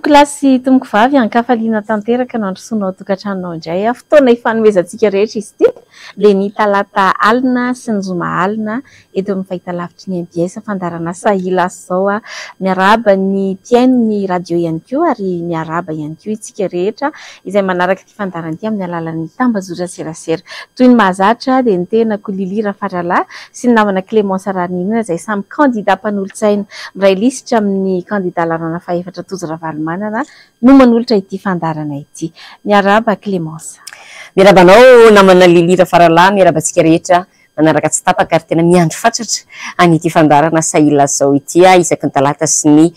tompoko lasy tomboko vavy ankafaliana tanteraka no androsoanao tokantranonao indray fotoana ifanomezantsika rehetra izy ity dia ny talata alina sy ny zoma alina eto amin'ny fahitalavitry ny MBS fandarana sahila zao miaraba ny mpiaino ny radio ihany koa ary miaraba ihany koa itsika rehetra izay manaraka ity fandarana ity amin'ny alalan'ny tambazotran serasera toy ny mahazatra dia ny tenako Lili Rafarala sy ny namana Clémence Raninina izay samy candidat mpanolotsaina miray lisitra amin'ny candidat larana faefatra tojo ravalomanana no manolotra ity fandarana ity. Miaraba Clémence. Miarabanao namana Lili Rafarala, miarabantsika rehetra manaraka tsy tapaka ary tena miandry fatratra any ity fandarana sahila zao ity isaky ny talata sy ny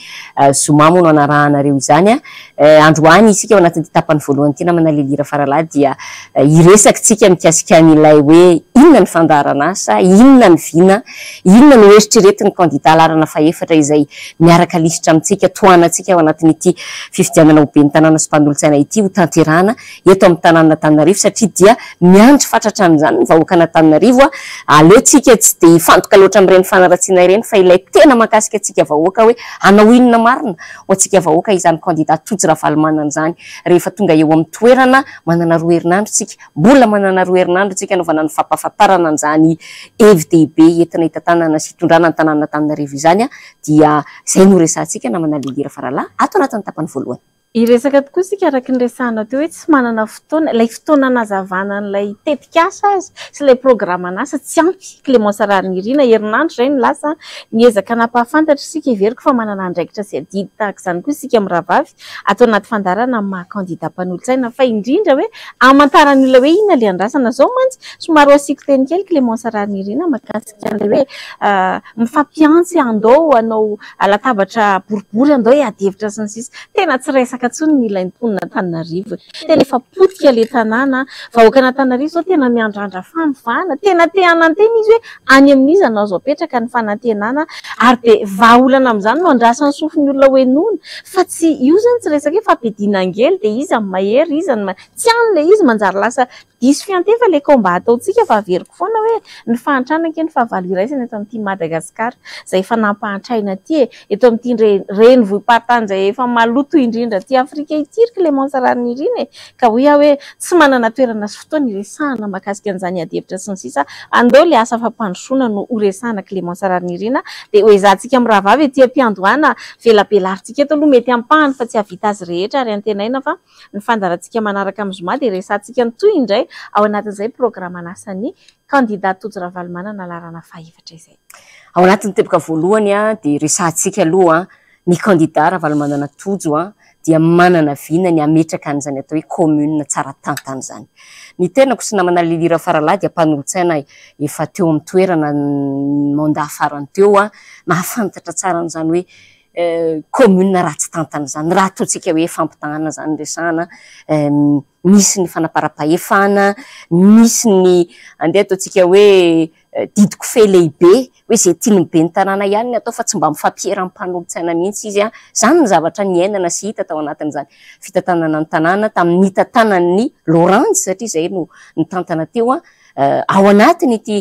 zoma moa no anarahanareo izany androany isika ao anatin'ny tapany voalohany ity namana Lili Rafarala dia iresaky tsika mikasika an'ilay hoe inona ny fandarana asa, inona ny vina, inona ny eritreretin'ny candidat larana faefatra izay miaraka lisitra amintsika toanantsika ao anatin'ity fifidianana ho ben'ny tanàna sy mpanolotsaina ity ho tanterana eto amin'ny tanàna Antananarivo satria dia miandry fatratra an'izany ny vahoaka Antananarivo aleotsika tsy dia ifantoka loatra amin'ireny fanaratsiana ireny fa ilay tena mahakasika antsika vahoaka hoe hanao inona marina ho antsika vahoaka izany candidat tojo ravalomanana izany rehefa tonga eo amin'ny toerana manana roa herinandro tsika mbola manana roa herinandro tsika anaovana ny fampahafantarana an'izany FDB entina hitantanana sy hitondrana ny tanàna Antananarivo izany dia izay no resantsika namana Lili Rafarala ato anatin'ny tapany voalohany. Iresaka tokoa sika araka ny resahana teo hoe tsy manana fotoana ilay fotoana nazavana n'ilay tetikasa azy sy ilay programa anasa tsy ampy Clémence Raninina herinandro izay no lasa niezaka napahafantatra sika iveriko fa manana andraikitra sy adidy tahaka izany koa sika miravavy atao anaty fandarana maha candidat mpanolotsaina fa indrindra hoe amantaran'ilay hoe inona ilay andrasana zao mantsy somary asiko teny kely Clémence Raninina makasika ilay hoe mifampiantsy andao anao latabatra boribory andao hiady-hevitra sy ny sisa tena tsy resaka katsony ny ilain'ny mponina Antananarivo tena efa potika le tanàna vahoaka Antananarivo zao tena miandrandra famivana tena te-hanantena izy hoe any amin'izy anao zao petraka ny fanantenana ary dia vahaolana amin'izany no andrasany sofiny olona hoe nona fa tsy io zany tsy resaka hoe fampidinangely dia izy amin'ny mahery izy tsy an'le izy manjary lasa diso fiantefa le komba ataontsika fa averiko foana hoe ny fahantrana ke ny fahavalo iraisana eto amin'ity Madagasikara izay efa nampahantraina aty eto amin'ity reny vohim-pahatany izay efa maloto indrindra aty Afrika ity Clémence Raninina ka hoe tsy manana toerana sy fotoana iresahana mahakasika an'izany ady-hevitra sy ny sisa andao le asa fampandrosoana no horesahana Clémence Raninina dia hoe izahantsika mirahavavy etỳ am-piandohana velabelaritsika eto aloha mety ampahany fa tsy havita azy rehetra ary antenaina fa ny fandarantsika manaraka amin'ny zoma dia resantsika ny toy indray ao anatin'izay programa nasan'ny candidat tojo ravalomanana larana faefatra izay. Ao anatin'ny teboka voalohany dia resantsika aloha ny candidat ravalomanana tojo dia manana vina ny ametraka an'izany atao hoe commune tsara tantana izany. Ny tenako sy namana Lili Rafarala dia mpanolotsaina efa teo amin'ny toerana mandat farany teo mahafantatra tsara an'izany hoe commune ratsy tantana izany raha ataontsika hoe fampitahana izany resahana misy ny fanaparam-pahefana misy ny andeha ataontsika hoe didiko fe lehibe hoe izay tiany be ny tanàna ihany ny atao fa tsy mba mifampiera mpanolotsaina mihitsy izy izany ny zavatra niainana sy hita tao anatin'izany fitantanana ny tanàna tamin'ny hitantanan'ny Laurence satria izay no ny tantana teo ao anatiny ity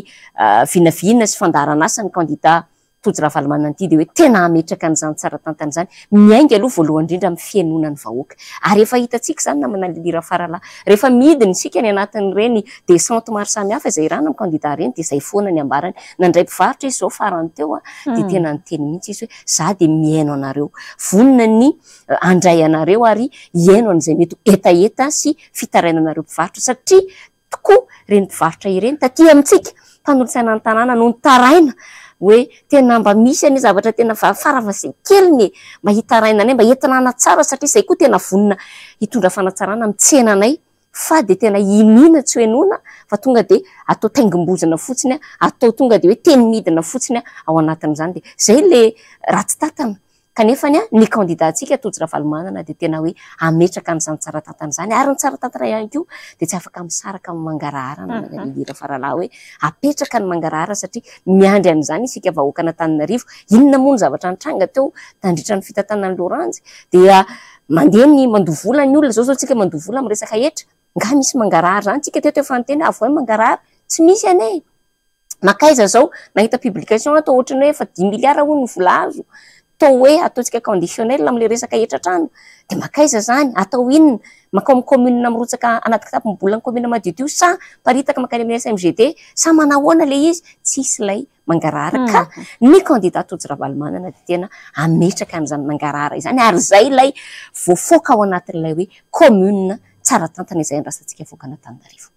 vinavina sy fandarana asa ny candidat tojo ravalomanana ity dia hoe tena ametraka an'izany tsara tantana izany miainga aloha voalohany indrindra amin'ny fiainonany vahoaka ary efa hitantsika izany namana Lili Rafarala rehefa midiny isika ny anatin'ireny descente maro samihafa izay irana amin'ny candidat ireny dia izay foana ny ambarany nandray mpivarotra izy zao farany teo dia tena nyteny mihitsy izy hoe za dia miaino anareo vonona ny andray anareo ary hiaino an'izay mety etaeta sy fitarainanareo mpivarotra satria tokoa ireny mpivarotra ireny taty amintsika mpanolotsaina ny tanàna no nitaraina hoe tena mba misy any zavatra tena faravasy keliny mba hitarainanay mba entinana tsara satria izay koa tena vonona hitondra fanatsarana amin'ny tsenanay fa dia tena inina tsy hoenona fa tonga dia atao taingimbozana fotsiny atao tonga dia hoe teny midina fotsiny ao anatin'izany dia izay le ratsy tatana kanefa ny candidatsika tojo ravalomanana dia tena hoe ametraka an'izany tsara tantana izany ary ny tsara tantana ihany koa dia tsy afaka misaraka amin'ny mangarahara namana Lili Rafarala hoe apetraka ny mangarahara satria miandry an'izany isika vahoaka Antananarivo inona moa ny zavatra nitranga teo tandritra ny fitantanan'ny Laurence dia mandeha ny mandovola ny olona zao tsika mandovola amin'ny resaka hetra nga misy mangarahara zany tsika teto efa nyteny avoa mangarahara tsy misy ane makaiza zao nahita publication atao ohatrany hoe efa 10 miliara hoy ny vola azo atao hoe ataontsika conditionnel am'le resaka etratrano de makaiza zany atao inona makao amin'ny commune mirotsaka anaty kitapo mibola ny commune madiodio sa paritaka makany amin'ny SMGT sa manahoana le izy tsisy lay mangarara ka ny candidat Tojo Ravalomanana dia tena ametraka an'izany mangarara izany ary zay lay voafoaka ao anatin'ilay hoe commune tsara tantana izay andrasantsika voaka an'Antananarivo.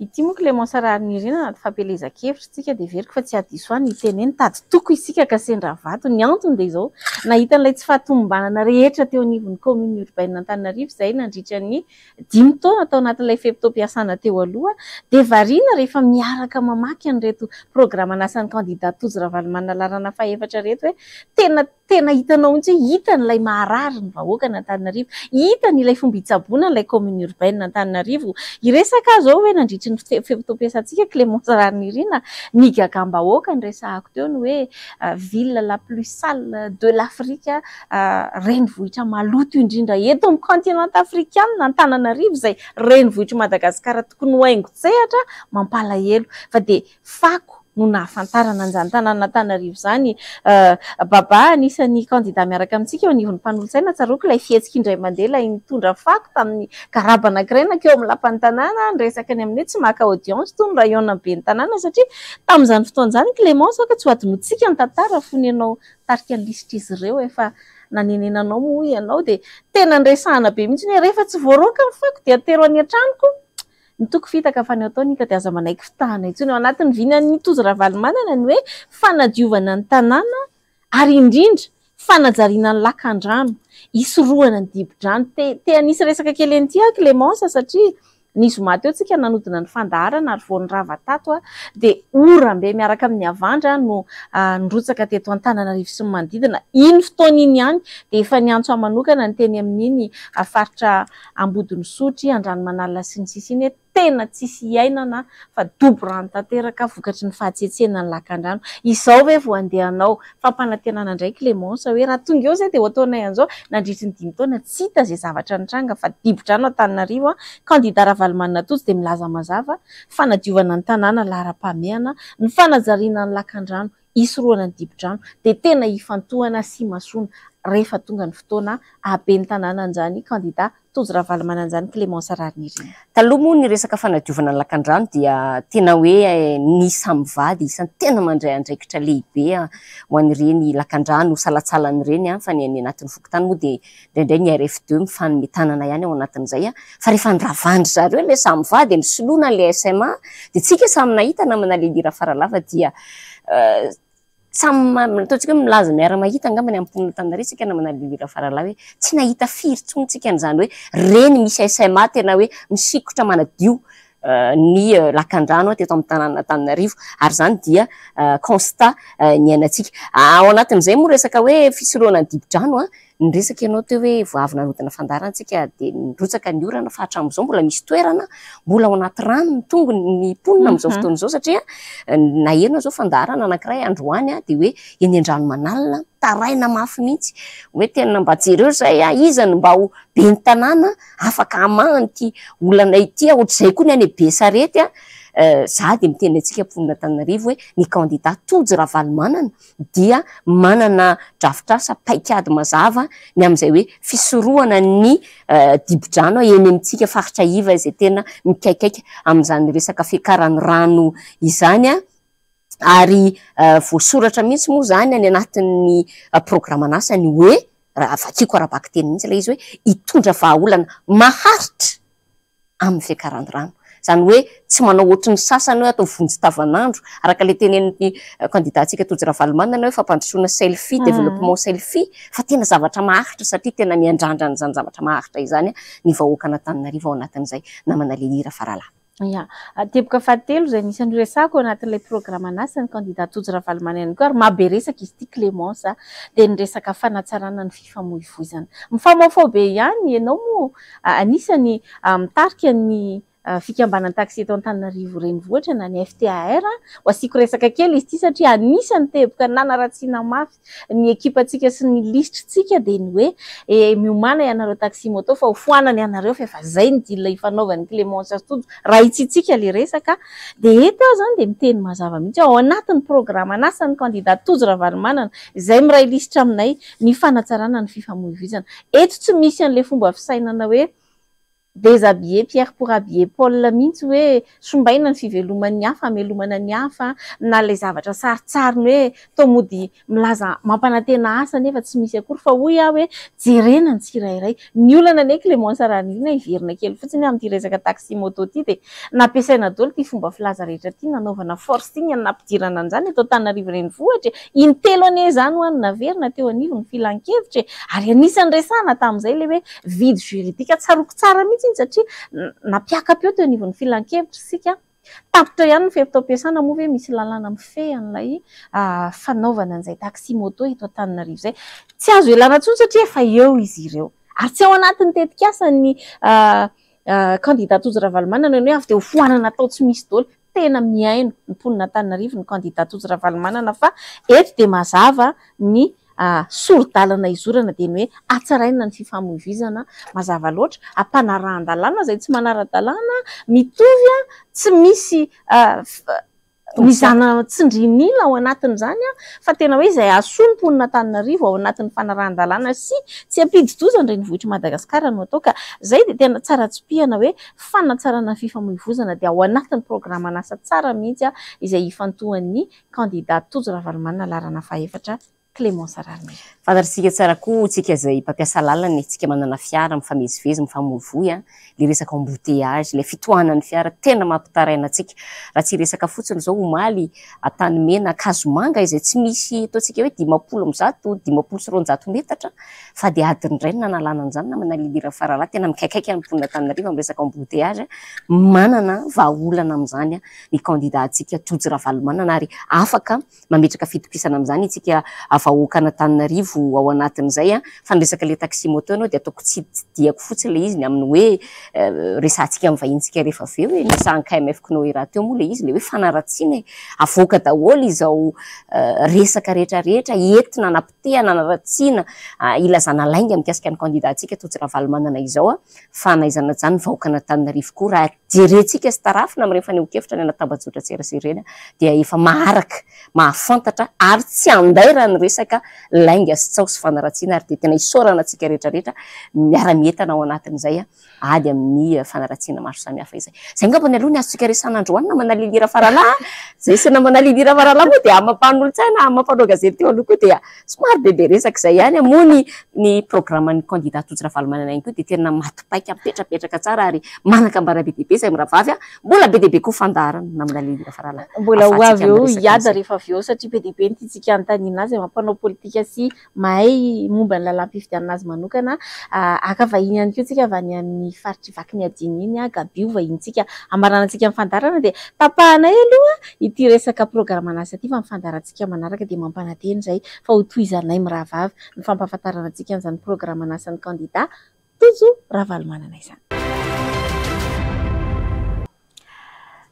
Ity moa Clémence Rarinirina anaty fampelezan-kevitra tsika dia veriko fa tsy adiso any iteny tady toko isika ka sendra vato ny antony dia izao nahita an'ilay tsy fahatombanana rehetra teo anivon'ny commune urbaine Antananarivo izay nandritra ny 5 taona tao anatin'ilay femtom-piasana teo aloha dia variana rehefa miaraka mamaky an'ireto programa nasan'ny candidat Tojo Ravalomanana larana fahaefatra reto hoe tena hitanao mihitsy hita n'ilay maharary ny vahoaka n'Antananarivo, hita n'ilay fomba hitsaboana n'ilay commune urbaine Antananarivo. Iresaka zao hoe nandritra ny femtom-piasantsika Clémence Rarinirina ny gagambahoaka ny resahako teo ny hoe ville la plus sale de l'Afrique, renivohitra maloto indrindra eto amin'ny continent africain Antananarivo izay renivohitra Madagasikara tokony ho haingo-tsehatra mampalahelo fa dia fako no nahafantarana an'izany tanàna Antananarivo zany. Baba anisan'ny candidat miaraka amintsika eo anivon'ny mpanolontsaina tsaroako ilay fihetsika indray mandeha ilay nitondra fako tamin'ny garaba anankiray nakeo amin'ny lapan'ny tanàna niresaka ny amin'ny tsy maka audience toy ny rayon be ny tanàna satria tamin'izany fotoan'izany Clémence ka tsy ho adinotsika ny tantara fony ianao tarika ny lisitra izy ireo efa nanenenanao moa ianao dia tena niresahana be mihitsy ny rehefa tsy voaroaka ny fako dia atero any an-tranoko ny toko fitaka fa ny atao nika dia aza manaiky fitahana intsony ao anatin'ny vinan'ny Tojo Ravalomanana ny hoe fanadiovana ny tanàna ary indrindra fanajariana ny lakan-drano isorohana ny dibo-drano. Te anisy resaka kely an'ity Clémence satria nisy maty eo tsika nanodina ny fandaharana ary vao nirava tato dia orambe miaraka amin'ny Avandra no nirotsaka teto Antananarivo sy ny manodidina. Iny fotoana iny ihany dia efa niantso manokana ny teny amin'iny faritra Ambodiny Sotry, Andranomanalina sy ny sisa iny tena tsisy iainana fa dobo rano tanteraka vokatry ny fahatsetsena ny lakan-drano. Izao hoe vao andehanao fampanantenana indray Clémence hoe raha tonga eo izay dia oataonay an'izao nandritry ny 5 taona tsy hita izay zavatra nitranga fa dibo-drano Antananarivo. Candidat Ravalomanana Tojo dia milaza mazava fanadiovana ny tanàna laharam-pahamehana, ny fanajariana ny lakan-drano isorohana ny dibo-drano dia tena hifantohana sy masoana rehefa tonga ny fotoana aben'ny tanàna an'izany candidat Tojo Ravalomanana an'izany Clémence Rarinirina. Taloha moa ny resaka fanadiovana ny lakan-drano dia tena hoe ny samivady isan'ny tena mandray andraikitra lehibe ho an'ireny lakan-drano salatsalan'ireny fa ny anatin'ny fokontany moa dia indraindray ny RF2 mifanome tanana ihany ao anatin'izay fa rehefa nravandry zareo ilay samivady ny soloana ilay SMA dia tsika samy nahita namana le lira faralava dia ataontsika hoe milaza miara-mahita angambany amin'ny mponina Antananarivo tsika namana le lira faralava hoe tsy nahita firy tsony tsika n'izany hoe reny misy SMA tena hoe misikotra manadio ny lakan-drano teto amin'ny tanàna Antananarivo ary zany dia constat ny ainatsika. Ao anatin'izay moa resaka hoe fisorohana ny dibo-drano ny resaka ianao teo hoe vao avy nanodina fandaharantsika dia nirotsaka ny orana fa hatramin'izao mbola misy toerana mbola ao anaty rano ny tongony ny mponina amin'izao fotoan'izao satria naherina zao fandaharana anankiray androany dia hoe eny Andranomanalina taraina mafy mihitsy hoe tena mba jereo zay izany mba ho be ny tanàna afaka hamahany ity olana ity ohatr'izay koa ny any Besarety za dia miteny antsika mponina Antananarivo hoe ny candidat Tojo Ravalomanana dia manana drafitrasa paikady mazava ny amin'izay hoe fisorohana ny dibo-drano eny amintsika faritra iva izay tena mikaikaika amin'izany resaka fiakaran'ny rano izany ary voasoratra mihitsy moa zany any anatin'ny programa nasany hoe vakiko arabaky teny mihitsy ilay izy hoe hitondra vahaolana maharitra amin'ny fiakaran'ny rano. Zany hoe tsy manao ohatry ny sasany hoe atao vonjy tavanandro araka le tenen'ny candidatsika Tojo Ravalomanana hoe fampandrosoana selfie, développement selfie fa tena zavatra maharitra satria tena niandrandra an'izany zavatra maharitra izany ny vahoaka n'Antananarivo ao anatin'izay namana le lira faralava. Ya, teboka fahatelo izay nisy resako anatin'ilay programa nasany candidat Tojo Ravalomanana koa ary mahabe resaka izy ity Clémence dia ny resaka fanatsarana ny fifamoivoizana. Mifamaofao be ihany ianao moa anisany mitarika ny fikambanana taxi eto Antananarivo renivohitra na ny FTAR ho asiko resaka kely izy ity satria anisany teboka nanaratsiana mafy ny ekipantsika sy ny listritsika dia ny hoe miomana ianareo taxi moto fa ho foanany ianareo fa efa zay ny dila ifanaovan'ny Clémence Tojo raha itsitsika le resaka dia eto aho zany dia miteny mazava mihitsy ao anatin'ny programme anasan'ny candidat Tojo Ravalomanana izay miray lisitra aminay ny fanatsarana ny fifamoivoizana eto tsy misy an'le fomba fisainana hoe déshabiller Pierre pour habiller Paul mihitsy hoe sombaina ny fiveloman'ny hafa amelomana ny hafa na le zavatra saritsariny hoe tomody milaza mampanantena asa nefa tsy misy akory fa hoy aho hoe jerena ny tsirairay ny olana ane Clémence Ranirina iverina kely fotsiny amin'ity resaka taxi moto ity dia nampiasaina daholo ty fomba filaza rehetra ty nanaovana forcing anampidirana an'izany eto Antananarivo renivohitra intelo ane zany ho any naverina teo anivony ny filan-kevitra ary anisan'ny resana tamin'izay le hoe vide juridika tsaroko tsara mihitsy satria napiakapeo teo anivon'ny filan-kevitra sika tapitra ihany ny fehim-pitampiasana moa hoe misy lalàna mifehy an'ilay fanaovana an'izay taxi moto eto Antananarivo zay tsy azo elana intsony satria efa eo izy ireo ary tsy ao anatin'ny tetikasa ny candidat Tojo Ravalomanana ny hoe avy teo foanana atao tsy misy daholo tena miaino ny mponina Antananarivo ny candidat Tojo Ravalomanana fa eto dia mazava ny soro-dalana izorana dia ny hoe atsaraina ny fifamoivoizana mazava loatra ampanarahan-dalàna zay tsy manara-dalàna mitovy tsy misy mizana tsindrinila ao anatin'izany fa tena hoe izay asoa ny mponina Antananarivo ao anatin'ny fanarahan-dalàna sy tsy ampidi-dozany renivohitra Madagasikara no atao ka zay dia tena tsara tsipihana hoe fanatsarana fifamoivoizana dia ao anatin'ny programme anasa tsara mihitsy izay ifantohan'ny candidat Tojo Ravalomanana larana fahaefatra Clémence Ranirina. Fantatsika tsara koa tsika izay mpampiasa lalana tsika manana fiara mifamezivezy mifamoivoy le resaka embouteillage le fitohanan'ny fiara tena mampitaraina antsika raha tsy resaka fotsiny zao omaly Antanimena Kazomanga izay tsy misy ataontsika hoe 500 metatra fa dia adiny iray nanalana an'izany na manalilira faralahy tena mikaikaiky amin'ny mponina Antananarivo amin'ny resaka embouteillage manana vahaolana amin'izany ny candidat antsika Tojo Ravalomanana ary afaka mametraka fitopisana amin'izany itsika vahoaka Antananarivo ao anatin'izay fa ny resaka le taxi moto anao dia ataoko tsy diako fotsiny le izy ny amin'ny hoe resantsika amin'ny vahintsika rehefa avy eo hoe nisahan'ny KMF Kno raha teo moa le izy le hoe fanaratsiana avoaka daholo izao resaka rehetrarehetra entina napitehana anaratsiana ilazana lainga mikasika ny candidat antsika Tojo Ravalomanana izao fa naizana zany vahoaka Antananarivo koa raha jerentsika sy tarafina amin'ireny faneho-kevitra ny anatambajotra tserasirena dia efa maharaka mahafantatra ary tsy andaira ny resaka lainga sy tsao sy fanaratsiana ary dia tena isaorana antsika rehetrarehetra miara-mientana ao anatin'izay ady amin'ny fanaratsiana maro samihafa izay. Zay ngamba ny aloha ny azontsika resana androany na manalilira faralahy zay sy na manalilira faralahy moa dia amampanolo-tsaina amampanao gazety teo aloha koa dia somary bebe resaka izay ihany moa ny programme ny candidat Tojo Ravalomanana ihany koa dia tena matipaika apetrapetraka tsara ary manakambara be diabe izay miravavy mbola be diabe koa fandarana na manalilira faralahy mbola ho avy eo hiada rehefa avy eo satria be diabe nititsika anontaniana azy mampanao politika sy mahay momba ny lalam-pifidianana azy manokana aka vahiny ihany koa tsika avy any amin'ny faritry vaky ny adiny iny Gabio vahintsika amaranantsika amin'ny fandarana dia tapahanay aloha ity resaka programme anasa ity fa mifandarantsika manaraka dia mampanateny zay fa ho tohizanay mirahavavy ny fampahafantarana antsika an'izany programme anasan'ny candidat Tojo Ravalomanana izany.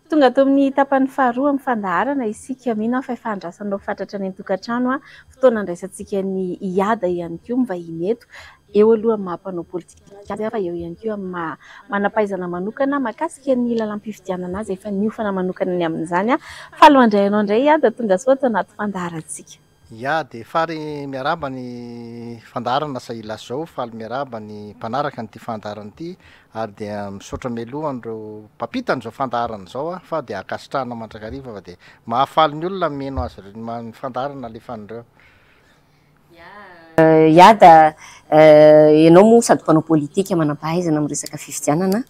Tonga tao amin'ny tapany faharoa amin'ny fandaharana isika mihina fa efa andrasanao fatratra ny tokantrano fotoana andraisantsika ny iada ihany koa mivahiny eto eo aloha mampanao politika fa eo ihany koa manampaizana manokana makasika ny lalam-pifidianana azy efa niofana manokana ny amin'izany fa aloha andray anao indray iada tonga soa anaty fandaharantsika. Ya dia fary miaraba ny fandarana Saila zao faly miaraba ny mpanaraka nyity fandarana ity ary dia misaotra mialoha andreo mpampitany zao fandarana zao fa dia akasitrahana mandrakariva fa dia mahafaly ny olona meno azy ny fandarana alefan'ireo. Iada ianao moa sady mpanao politika manam-pahaizana amin'ny resaka fifidianana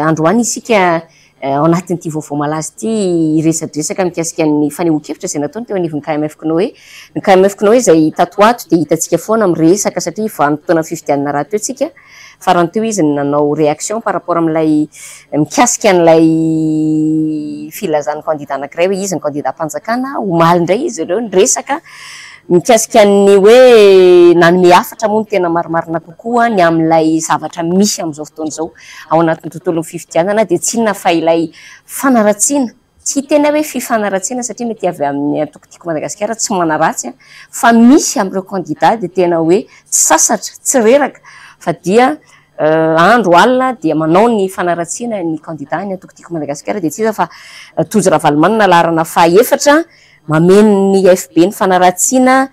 androany isika ao anatin'ity vaovao malaza ity resadresaka mikasika ny fanehoan-kevitra izay nataony teo anivon'ny KMF Kno ny KMF Kno izay tato ato dia hitantsika foana miresaka satria vanim-potoana fifidianana raha teo tsika fa raha teo izy nanao réaction par rapport amin'ilay mikasika an'ilay filazan'ny candidat anankiray hoe izy ny candidat mpanjakana omaly indray izy ireo ny resaka mikasika ny hoe nanome afatra moa ny tena marimarina kokoa ny amin'ilay zavatra misy amin'izao fotoana izao ao anatin'ny tontolon'ny fifidianana dia tsy inona fa ilay fanaratsiana tsy tena hoe fifanaratsiana satria mety avy amin'ny atokotiko Madagasikara tsy manaratsy fa misy amin'ireo candidat dia tena hoe tsy sasatra tsy reraka fa dia andro alina dia manao ny fanaratsiana ny candidat ny atokotiko Madagasikara dia tsy iza fa Tojo Ravalomanana laharana fahaefatra mameno ny FB ny fanaratsiana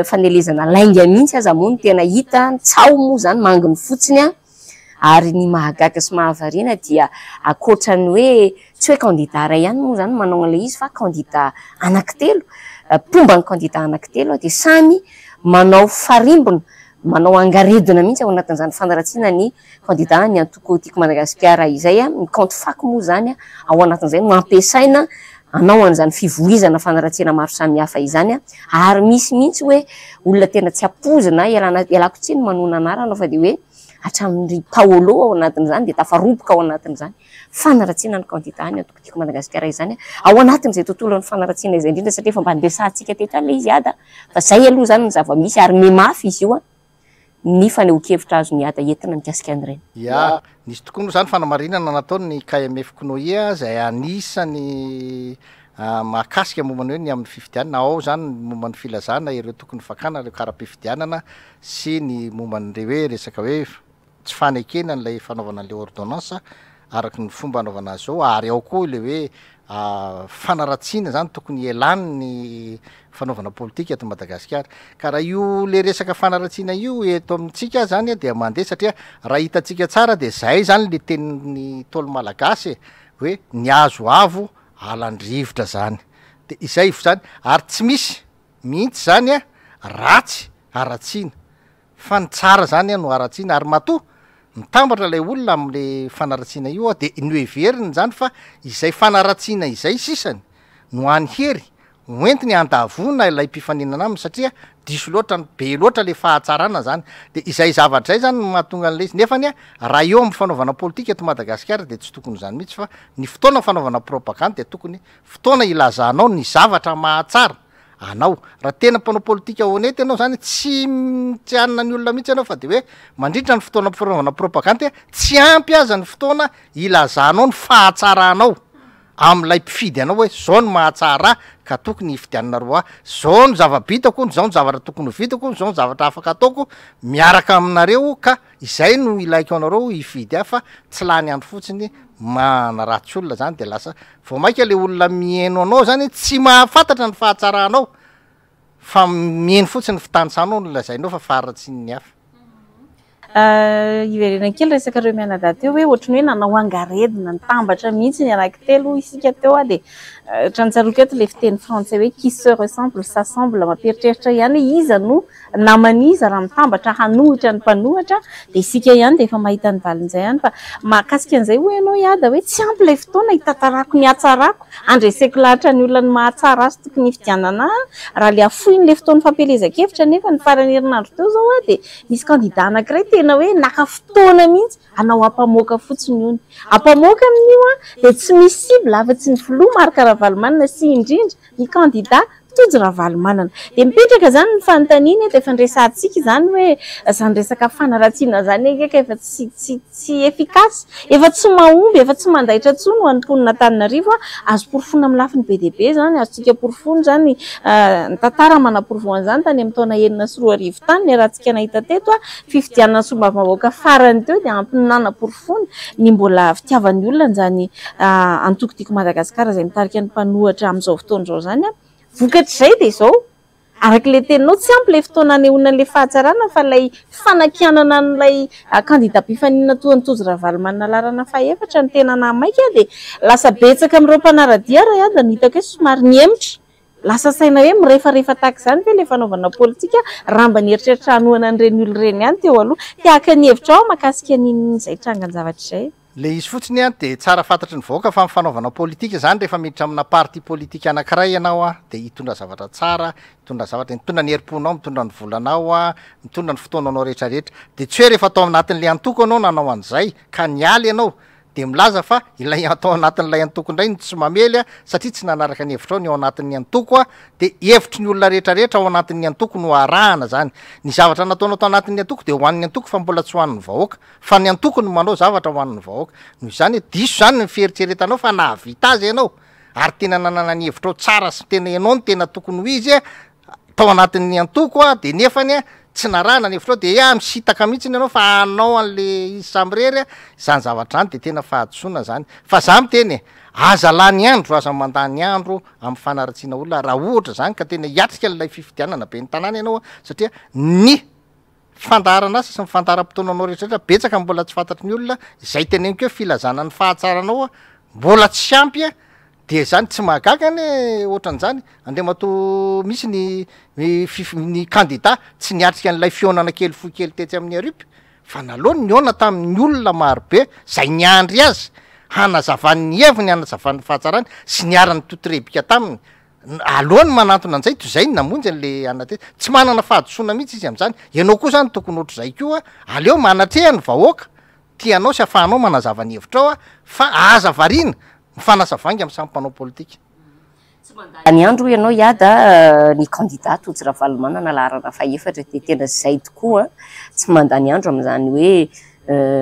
fanelezana lainga mihitsy aza moa ny tena hita tsao moa zany manginy fotsiny ary ny mahagaga sy mahavariana dia akoatrany hoe tsy hoe candidat ray ihany moa zany manao an'ilay izy fa candidat anankitelo pomba ny candidat anankitelo dia samy manao farimbona manao angaredina mihitsy ao anatin'izany fanaratsiana ny candidat ny antoko-tiko Madagasikara izay ny compte faky moa zany ao anatin'izay no ampiasaina anao an'izany fivoizana fanaratsiana maro samihafa izany ary misy mihitsy hoe olona tena tsy apozina ialako tsy ny manona anarana fa dia hoe hatramin'ny Paolo ao anatin'izany dia tafaroboka ao anatin'izany fanaratsiana ny candidat ny atokotiko Madagasikara izany ao anatin'izay tontolon'ny fanaratsiana izay indrindra satria efa mba andesantsika teto ilay izy ada fa zay aloha zany ny zava-misy ary memafy izy io ny faneho-kevitra azo ny ada entina mikasika an'ireny. Ya, nisy tokoa moa zany fanamarinana nataony KMF Knoia izay anisany mahakasika momba ny hoe ny amin'ny fifidianana ao zany momba ny filazana ireo tokony fakana ireo kara-pifidianana sy ny momba n'ireo hoe resaka hoe tsy fanekena n'ilay fanaovana an'ilay ordonnance araky ny fomba anaovana azy zao ary ao koa le hoe fanaratsiana zany tokony elany ny fanaovana politika eto Madagasikara ka raha io le resaka fanaratsiana io eto amintsika zany dia mandeha satria raha hitantsika tsara dia zay zany le tenin'ny tolo malagasy hoe ny azo avo alandrivotra zany dia izay zany ary tsy misy mihitsy zany ratsy aratsiana fa ny tsara zany no aratsiana ary matoa mitambatra ilay olona amin'le fanaratsiana io dia ny everiny zany fa izay fanaratsiana izay sisany no any hery hoentiny andavona ilay mpifaninana aminy satria diso loatra be loatra le fahatsarana zany dia izay zavatra zay zany mahatonga an'ilay izy nefany raha eo amin'ny fanaovana politika eto Madagasikara dia tsy tokony zany mihitsy fa ny fotoana fanaovana propagande dia tokony fotoana ilazanao ny zavatra mahatsara anao raha tena mpanao politika honnête ianao zany tsy anina ny olona mihitsy ianao fa dia hoe mandritra ny fotoana fanaovana propagande tsy ampy aza ny fotoana ilazanao ny fahatsaranao amin'ilay mpifidy anao hoe zao ny mahatsara ka tokony hifidianana roa zao ny zava-bitako zao ny zavatra tokony vitako zao ny zavatra afaka ataoko miaraka aminareo ka izay no ilaiko anareo hifidy fa tsy lany andro fotsiny manaratsy olona zany dia lasa vao maika le olona mieno anao zany tsy mahafantatra ny fahatsaranao fa mieno fotsiny fitanisanao no lazainao fa faratsy ny hafa iverena kely resaka reo mianadahy teo hoe ohatrany hoe nanao angaredina nitambatra mihitsy ny anankitelo isika teo dia tranitsaroka eto le fiteny français hoe qui se ressemble s'assemble mamperitreritra ihany iza no namaniza raha mitambatra hanohitra ny mpanohatra dia isika ihany dia efa mahita ny valin'izay ihany fa mahakasika an'izay hoe ianao iada hoe tsy ampy ilay fotoana hitatarako ny hatsarako andreseko lahatra ny olona ny mahatsara azy tokony hifidianana raha le afoiny le fotoana fampelezakevitra nefa ny farany herinandro teo zao dia misy candidat anankiray tena hoe naka fotoana mihitsy anao ampamoaka fotsiny ony ampamoaka amin'io dia tsy misy cible afa-tsy ny filoha Marc Ravalomanana sy indrindra ny candidat Tojo Ravalomanana dia mipetraka zany ny fanontaniana dia efa nresantsika zany hoe zany resaka fanaratsiana zany ekeka efa tsy efikasy efa tsy mahomby efa tsy mandaitra tsony ho an'Imponina Antananarivo azo porofona amin'ny lafiny be dia be zany azontsika porofony zany ny tantara manaporovoana zany tany amin'ny taona 2014 tany ny rahantsika nahita teto fifidianana sombavim-bahoaka farany teo dia ampinana porofony ny mbola fitiavan'ny olona zany antoko-tiko Madagasikara izay mitarika ny mpanohatra amin'izao fotoana izao zany vokatr'izay dia izao arak'ilay teninao tsy ampy ilay fotoana anehoana an'ilay fahatsarana fa ilay fanakianana an'ilay candidat mpifanina toa ny Tojo Ravalomanana laharana fahaefatra ny tena namaika dia lasa betsaka amin'ireo mpanaradia raha da no hitako hoe somary niemitra lasa saina hoe mirefarefa tahaka izany ve ilay fanaovana politika raha mba nieritreritra hanohana an'ireny olona ireny ihany teo aloha tiaka ny hevitra ao mahakasika n'izay trangany zavatra izay le izy fotsiny dia tsara fantatry ny vahoaka fa mifanaovana politika zany rehefa miditra amina parti politika anankiray ianao dia hitondra zavatra tsara mitondra zavatra mitondra ny herim-ponao mitondra ny volanao mitondra ny fotoananao rehetrarehetra dia tsy hoe rehefa atao anatin'le antoko anao nanao an'izay ka nialy ianao de milaza fa ilay atao anatin'ilay antoko indray ny tsy mamely a satria tsy nanaraka ny hevitra ao ny ao anatin'ny antoko a de hevitry ny olona rehetrarehetra ao anatin'ny antoko no arahana zany ny zavatra nataonao tao anatin'ny antoko de hoan'ny antoko fa mbola tsy hoan'ny vahoaka fa ny antoko no manao zavatra hoan'ny vahoaka noho izany diso zany ny fieritreretanao fa nahavita azy ianao ary tena nanana ny hevitra ao tsara sy tena ianao ny tena tokony ho izy a tao anatin'ny antoko a de nefany a tsy narahana ny hevitra ao de misitaka mihitsy ianao fa anao an'le izy samyrery a zany zavatra zany de tena fahadosoana zany fa za miteny aza lany andro aza mandany andro amin'ny fanaratsiana olona raha ohatra zany ka tena hiatrika n'ilay fifidianana be ny tanàna ianao a satria ny fandaharana asa sy ny fandaharam-potoananao rehetrarehetra betsaka mbola tsy fantatry ny olona izay teneniko hoe filazana ny fahatsaranao a mbola tsy ampy a de zany tsy mahagaga any ohatran'izany andemato misy ny candidat tsy niatrika an'ilay fionana kely fo kely tetsy amin'ny aripy fa nalohany ny ona tamin'ny olona marobe zay niandry azy hanazavan'ny heviny hanazavan'ny fahatsarany sy niarany totorebika taminy alohany manantona an'izay to zay namonjy an'le anate tsy manana fahadosoana mihitsy izy am'zany ianao koa zany tokony ohatr' zay koa aleo manatreha ny vahoaka tianao sy afahanao manazavany hevitra ao a fa aza variana mifanasavanga amin'ny samympanao politika ny andro ianao iada ny candidat totsy Ravalomanana laharana faefatra de tena zay tokoa tsy mandany andro am'izany hoe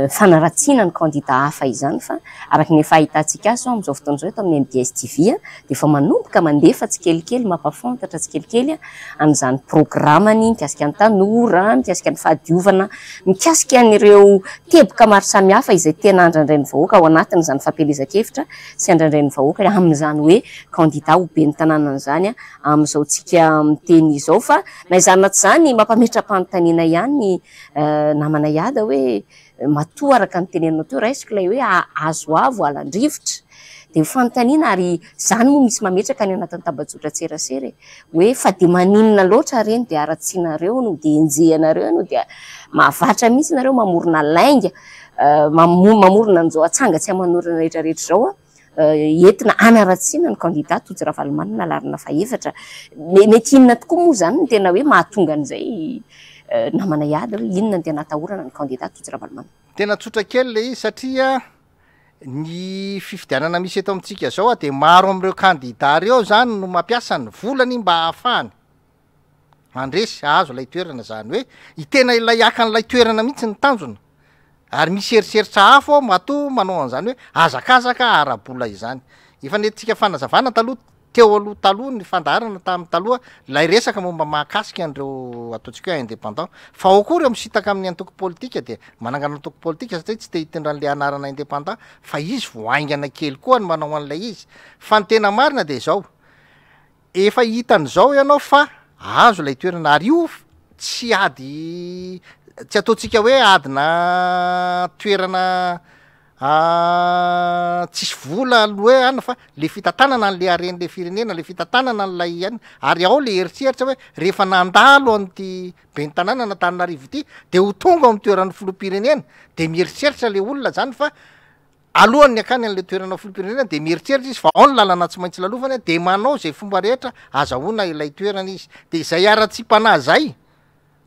fanaratsiana ny candidat hafa izany fa araky ny fahitantsika azy am'izao fotoana zao eto amin'ny MDS TV de efa manomboka mandefa tsikelikely mampafantatra tsikelikely an'izany programany mikasika ny tanora mikasika ny fahadiovana mikasika an'ireo teboka maro samihafa izay tena andrandray ny vahoaka ao anatin'izany fampelezan-kevitra sy andrandray ny vahoaka amin'izany hoe candidat ho be ny tanànan'izany am'izao tsika miteny izao fa na izany naty zany mampametra-panontaniana ihany namana iada hoe matoa araka ny tenenao teo raisiko lay hoe azo avo alandrivotra de fanontaniana ary zany moa misy mametraka any anatin'ny tabajotra tserasera hoe fa de maninona loatra reny de aratsinareo no de enjehanareo no de mahavatra mihitsy nareo mamorona lainga mamorona an'izao atsangatsy amanorana rehetrarehetra zao entina anaratsiana ny candidat totsy Ravalomanana larina faefatra mety inona tokoa moa zany ny tena hoe mahatonga an'izay namana iady hoe inona ny tena atahorana ny candidat totsy Ravalomanana tena tsotra kely le izy satria ny fifidianana misy eto amintsika zao a de maro am'ireo candidat reo zany no mampiasa ny volany mba hahafahany andresy azo lay toerana zany hoe itena ilay aka n'lay toerana mihitsy ny tanjona ary misy eriseritra hafo ao mato manao an'izany hoe azakazaka arabola izany efa nentsika fanazavana taloha teo aloha taloha ny fandaharana tamin'ny taloha lay resaka momba mahakasika an'ireo ataontsika hoe indépendant fa ao koa reo misitaka amin'ny antoko politika de manangana antoko politika satria tsy te hitendra an'le anarana indépendant fa izy voaingana kely koa ny manao an'ilay izy fa ny tena marina de zao efa hitan'izao ianao fa azo lay toerana ary io tsy ady tsy ataontsika hoe adina toerana tsisy vola hoe any fa le fitantanana an'le aren'le firenena le fitantanana n'lay any ary ao le eritreritra hoe rehefa nandalo an'ty be ny tanàna natananarivo ity de ho tonga amin'ny toeran'ny filoham-pirenena de mieritreritra le olona zany fa alohany akany an'le toerana filoham-pirenena de mieritreritra izy fa ao ny lalana tsy maintsy lalovany de manao zay fomba rehetra azahoana ilay toerana izy de izay ara-tsi-panà zay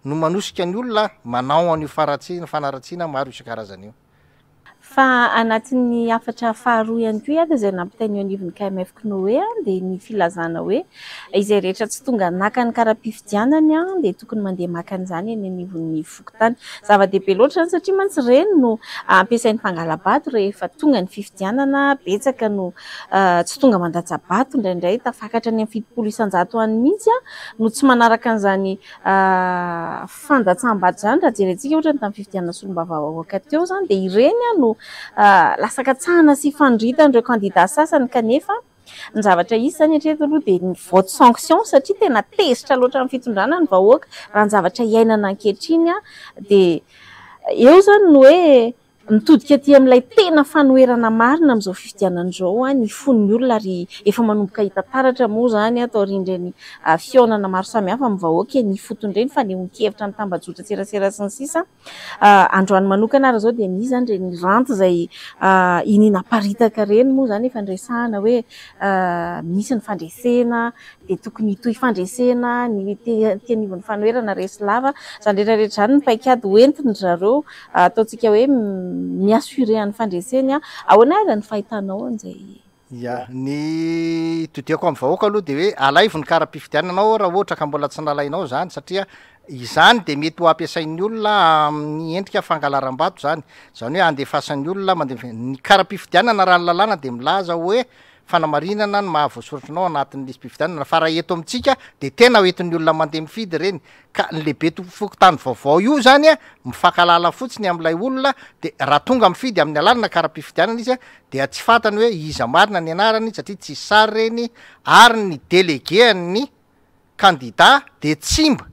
no manosika ny olona manao an'io fanaratsiana maro isan-karazana io fa anatin'ny afatra faharoa ihany koa iady zay nampitainy anivon'ny KMF Knoe de ny filazana hoe izay rehetra tsy tonga naka ny karaha-pifidianany de tokony mandeha maka an'izany eny anivon'ny fokotany zava-dehibe loatra zany satria mantsy reny no ampiasain'ny fangala-bato rehefa tonga ny fifidianana betsaka no tsy tonga mandatsa-bato indraindray tafakatra any amin'ny fitopolo isan-jato any mihitsy no tsy manaraka an'izany fandatsam-bato zany raha jerentsika ohatra ny tamin'ny fifidianana solomba-vahoaka teo zany de ireny no lasa katsahana sy fandritan'ireo candidat sasany kanefa ny zavatra izy zany hatreto aloha de ny vote sanction satria tena tezitra loatra amin'ny fitondrana ny vahoaka raha ny zavatra iainana ankehitriny de eo zany no hoe mitodika aty amin'ilay tena fanoherana marina amin'izao fifidianan'izao ny fon'ny olona ary efa manomboka hita taratra moa zany atao rindreny fionana maro samihafa amin'ny vahoaka ny fotondreny fa nehonkevitra ny tambajotra tserasera sy ny sisa androany manokana ary zao de ny zany reny ranty zay ininaparitaka reny moa zany efa ndresahana hoe misy ny fandresena de tokony hitohy fandresena ny tianivon'ny fanoherana resy lava zany rehetrarehetra zany ny paikady hoentiny zareo ataontsika hoe miassurer an'ny fandreseny ahoana ary ny fahitanao an'izay ya ny todiako amin'ny vahoaka aloha de hoe alaivony kara-pifidiananao raha ohatra ka mbola tsy nalainao zany satria izany de mety ho ampiasain'ny olona amin'ny endrika fangalaram-bato zany zany hoe andefasan'ny olona ny kara-pifidianana raha ny lalàna de milaza hoe fanamarinana ny mahavoasoratranao anatin'ny lisy mpifidianana fa raha eto amitsika de tena hoentin'ny olona mandeha mifidy reny ka ny lehibe fokotany vaovao io zany mifakalala fotsiny am'ilay olona de raha tonga mifidy amin'ny alalana kara-pifidianana izy de tsy fantany hoe iza marina ny anarany satria tsy sary reny ary ny déléguéan'ny candidat de tsimba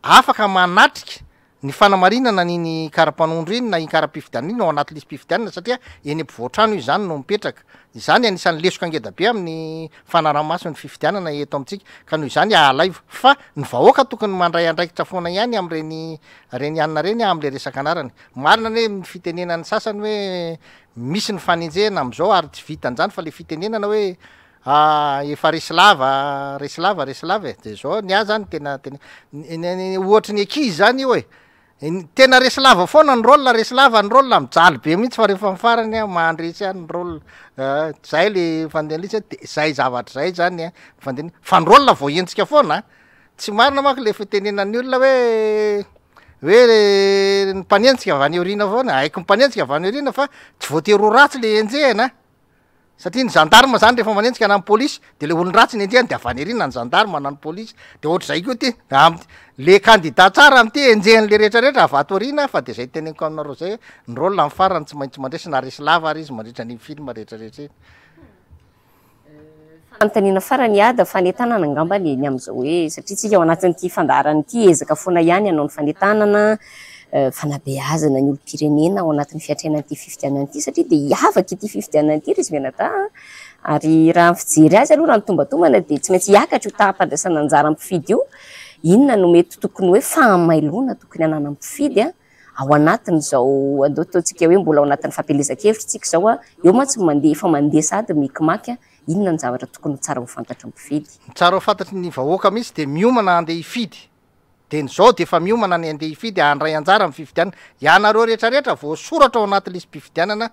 afaka manatrika ny fanamarinana niny kara-panondro iny na iny kara-pifidianana iny ao anaty lisy mpifidianana satria eny ampivoatrano io zany no mipetraka izany anisan'ny lesoka angeda be amin'ny fanaramaso ny fifidianana eto amitsika ka noho izany alaivo fa ny vahoaka tokony mandray andraikitra foana ihany am'reny anina reny am'le resaka anarany marina ny hoe ny fitenenany sasany hoe misy ny fanenjena am'izao ary tsy vitan'zany fa le fitenenana hoe efa resy lava de zao ny zany tena ohatry ny ankizy zany io tena resy lava foana ny rôle resy lava ny rôle mijaly be mihitsy fa rehefa mifarany mandresy any ny rôle zay le fandehanlitsy de zay zavatra zay zany fandehana fa ny rôle vao entsika foana tsy marina manko le fitenenan'ny olona hoe ny mpanenjika avy any orina foana haiko mpanenjika avy any orina fa tsy voatery ho ratsy le enjehana satria ny gendarme zany rehefa manenjika na ny polisy de le olon-dratsy ny enjehany de avy any arina ny gendarme na ny polisy de ohatra zay koa ty le candidat tsara amty enjehan'le rehetrarehetra avato arina fa de zay teneniko aminareo zay ny rôle amin'ny farany tsy maintsy mandresy na resy lava ary izy mandritra ny film rehetrarehetra fantanina farany ada fanetanana angambany eny am'izao hoe satria tsika ao anatin'ity fandarany ity ezaka foana ihany anao ny fanetanana fanabeazana ny olo-pirenena ao anatin'ny fiatrenan'ity fifidianan'ity satria de iavaka ity fifidianan'ity resy venata ary raha fijery azy aloha raha mitombatomana de tsy maintsy hiakatra io tahampandraisana anjara mpifidy io inona no mety tokony hoe fahamailona tokony anana mpifidy ao anatiny zao andao taontsika hoe mbola ao anatin'ny fampelezan-kevitra tsika zao eo mantsy mandeha efa mandeha sady mikimaky inona ny zavatra tokony tsara ho fantatry mpifidy tsara ho fantatry ny vahoaka mihitsy de miomana andeha hifidy de nyzao de efa miomana ny andeha hifidy andray anjara amin'ny fifidianana ianareo rehetrarehetra voasoratra ao anaty lisy mpifidianana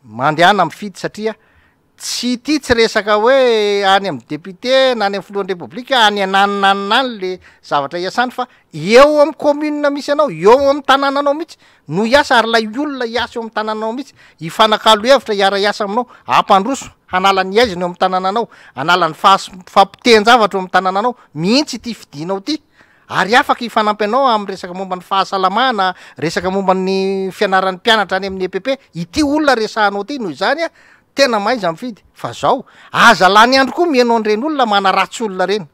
mandehana mifidy satria tsy ty tsy resaka hoe any amin'ny député na any amin'ny filohan'ny repoblika any ananinaniny le zavatra iasany fa eo amin'ny commune misy anao eo amin'ny tanànanao mihitsy no iasa ary lay olona iasa eo amin'ny tanànanao mihitsy hifanakalo hevitra hiara iasa aminao ampandroso hanalany aiziny eo amin'ny tanànanao analany fampiten-javatra eo amin'ny tanànanao mihitsy ty fidinao ty ary afaka hifanampy anao amin'ny resaka momba ny fahasalamana resaka momba ny fianaran'ny mpianatra any amin'ny EPP ity olona resahanao ty noho izany tena maiza mifidy fa zao aza lany andro koa mianao an'ireny olona mana ratsy olona reny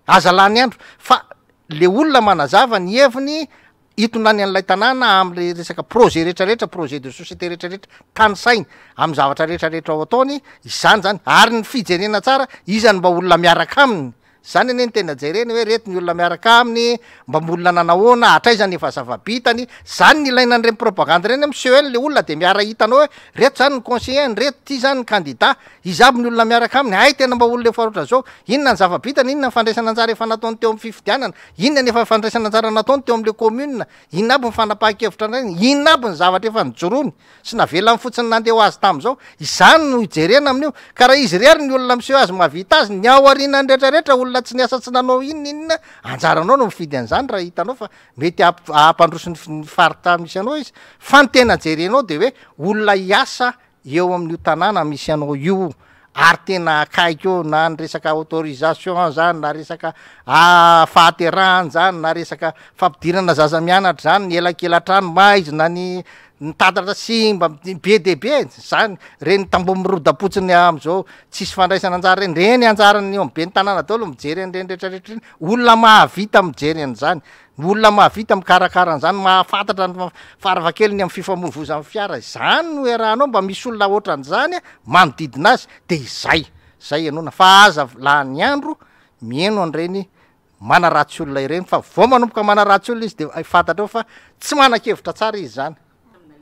aza lany andro fa le olona manazava ny heviny hitonany an'ilay tanàna am'le resaka projet rehetrarehetra projet de société rehetrarehetra tany sainy amin'ny zavatra rehetrarehetra ao ataony izany zany ary ny fijerena tsara izany mba olona miaraka aminy zany ane ny tena jereny hoe rety ny olona miaraka aminy mba molona nanahoana hatraizany efa zavabitany zany ny ilaina an'ireny propagande reny amseho eny le olona de miara hitanao hoe reto zany ny conseiller reto ty zany ny candidat izaby ny olona miaraka aminy ay tena mba olona efa oatra zao inona ny zavabitany inona ny fandraisana anjara efa nataony teo amin'ny fifidianana inona ny efa fandraisana anjara nataony teo am'le commune inona aby ny fanapahan-kevitra reny inona aby ny zavatra efa nijorony sy navelany fotsiny nandeha ho azy tam'izao izany no hijerena amin'io ka raha izy rery ny olona miseho azy mahavita azy ny ao arinany rehetrarehetra olona tsy niasa tsy nanao inona anjaranao no mifidy an'izany raha hitanao fa mety ampandroso ny farita misy anao izy fa ny tena jerenao de hoe olona hiasa eo amin'io tanàna misy anao io ary tena akaiky eo na ny resaka autorisation zany na resaka fahaterahany zany na resaka fampidirana zaza mianatra zany ny elakelatrano maizy na ny tatatra sy mba be debe zany reny tambo mirodapotsiny am'izao tsisy fandraisana anjara reny anjarany eo be ny tanàna daholo mijery an'ireny rehetrarehetra reny olona mahavita mijery an'izany olona mahavita mikarakara an'izany mahafantatra ny farafakeliny amin'ny fifamoivoza amin'ny fiara zany no erahanao mba misy olona ohatran'izany manodidina azy de zay ianona fa aza lany andro mieno an'ireny mana ratsy olona ireny fa vao manomboka mana ratsy olona izy de fantatra eo fa tsy manan-kevitra tsara izy zany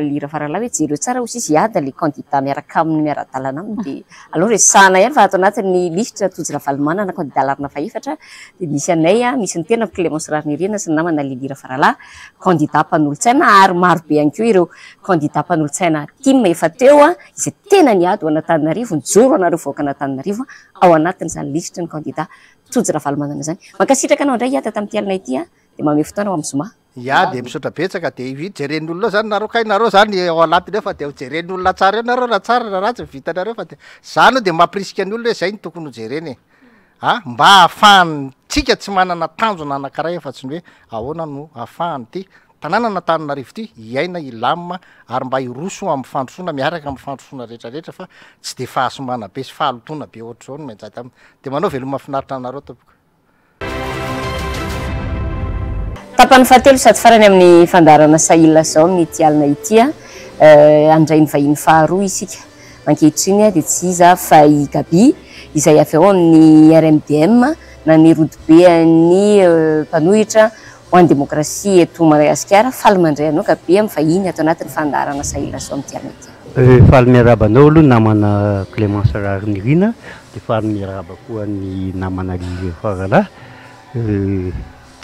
lira farala hoe jereo tsara ho sisy iady le candidat miaraka amin'ny miara-dalana aminy de aloha resahana ihany fa ato anatin'ny lisitra Tojo Ravalomanana candidat larina faefatra de misy anay misy ny tena Clémence Rarinirina sy ny namana le lira farala candidat mpanolontsaina ary maro be ihany koa ireo candidat mpanolontsaina team efa teo izay tena niady ho an'Antananarivo nijoro anareo voaka an'Antananarivo ao anatin'izany lisitra ny candidat Tojo Ravalomanana zany mankasitraka anao indray iady tamin'ity alina ity de mame fotoana ao amin'ny zoma ia de misaotra betsaka de jeren'olona zany nareo kainareo zany ao anatiny eo fa de jeren'olona tsara eo nareo raha tsara raha ratsy vitanareo fa de zany de mampirisika ny olona hoe zay ny tokony ho jereny mba ahafahantsika tsy manana tanjona anankiray fa tsy ny hoe ahoana no ahafahany ty tanàna n'Antananarivo ty iaina ilamina ary mba iroso amin'ny fandrosoana miaraka amin'ny fandrosoana rehetrarehetra fa tsy de fahasomana be sy fahalotona be ohatr'izao no mainjady aminy de manao veloma mahafinaritra anareo tompoko tapany fahatelo sady farany amin'ny fandarana sahila zao amin'ity alina ity andray ny vahiny faharoa isika ankehitriny de tsy iza fa i Gaby izay avy ao amin'ny RMDM na ny rodobean'ny mpanohitra ho an'ny demokrasia eto Madagasikara faly mandray anao Gaby amin'ny vahiny ato anatin'ny fandarana sahila zao amin'ity alina ity faly miarabanao aloha namana Clémence Rarinirina de faly miaraba koa ny namana Lira Farala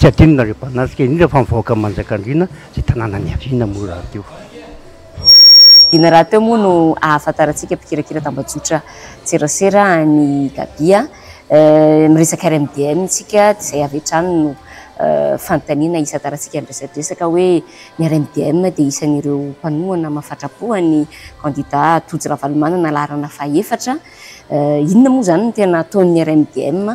tsy adinona rehefa anasika indrindra fa mivoaka Manjakandriana zay tanàna ny aviana moa raha teo dina raha teo moa no ahafantaratsika mpikirakira tambajotra serasera ny Gaby miresaka RMDM tsika zay avy hatrany no fanontaniana isataratsika miresadresaka hoe ny RMDM de isan'ireo mpanohana mahafatrapoany candidat Tojo Ravalomanana larana faefatra inona moa zany no tena ataon'ny RMDM